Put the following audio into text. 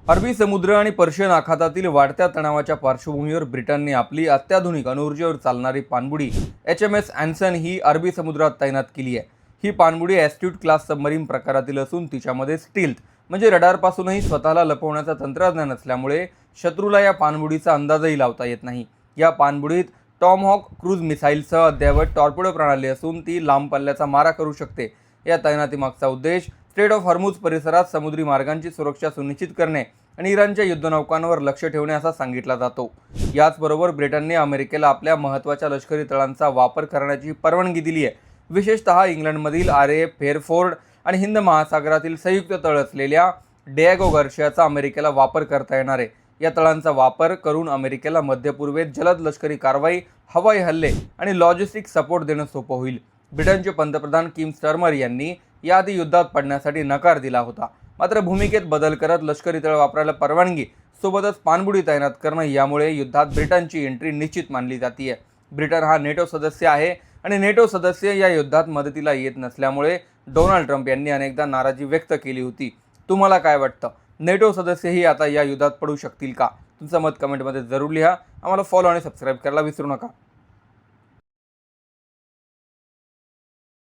अरबी समुद्र आणि पर्शियन आखातातील वाढत्या तणावाच्या पार्श्वभूमीवर ब्रिटनने आपली अत्याधुनिक अणुऊर्जेवर चालणारी पाणबुडी HMS ॲन्सन ही अरबी समुद्रात तैनात केली आहे। ही पाणबुडी ॲस्ट्यूट क्लास सबमरीन प्रकारातील असून तिच्यामध्ये स्टील्थ म्हणजे रडारपासूनही स्वतःला लपवण्याचं तंत्रज्ञान असल्यामुळे शत्रूला या पाणबुडीचा अंदाजही लावता येत नाही। या पाणबुडीत टॉमहॉक क्रूज मिसाईलसह अद्ययावत टॉर्पेडो प्रणाली असून ती लांब पल्ल्याचा मारा करू शकते। या तैनातीमागचा उद्देश स्ट्रेट ऑफ हॉर्मुझ परिसरात समुद्री मार्गांची सुरक्षा सुनिश्चित करणे आणि इराणच्या युद्धनौकांवर लक्ष ठेवणे असा सांगितला जातो। याचबरोबर ब्रिटनने अमेरिकेला आपल्या महत्त्वाच्या लष्करी तळांचा वापर करण्याची परवानगी दिली आहे। विशेषतः इंग्लंडमधील RAF फेअरफोर्ड आणि हिंद महासागरातील संयुक्त तळ असलेल्या डिएगो गार्शियाचा अमेरिकेला वापर करता येणार आहे। या तळांचा वापर करून अमेरिकेला मध्य पूर्वेत जलद लष्करी कारवाई, हवाई हल्ले आणि लॉजिस्टिक सपोर्ट देणं सोपं होईल। ब्रिटनचे पंतप्रधान किम स्टार्मर यांनी याआधी युद्धात पडण्यासाठी नकार दिला होता, मात्र भूमिकेत बदल करत लष्करी तळ वापरायला परवानगी सोबतच पाणबुडी तैनात करणं यामुळे युद्धात ब्रिटनची एंट्री निश्चित मानली जाते। ब्रिटन हा नेटो सदस्य आहे आणि नेटो सदस्य या युद्धात मदतीला येत नसल्यामुळे डोनाल्ड ट्रम्प यांनी अनेकदा नाराजी व्यक्त केली होती। तुम्हाला काय वाटतं, नेटो सदस्यही आता या युद्धात पडू शकतील का? तुमचं मत कमेंटमध्ये जरूर लिहा। आम्हाला फॉलो आणि सबस्क्राईब करायला विसरू नका।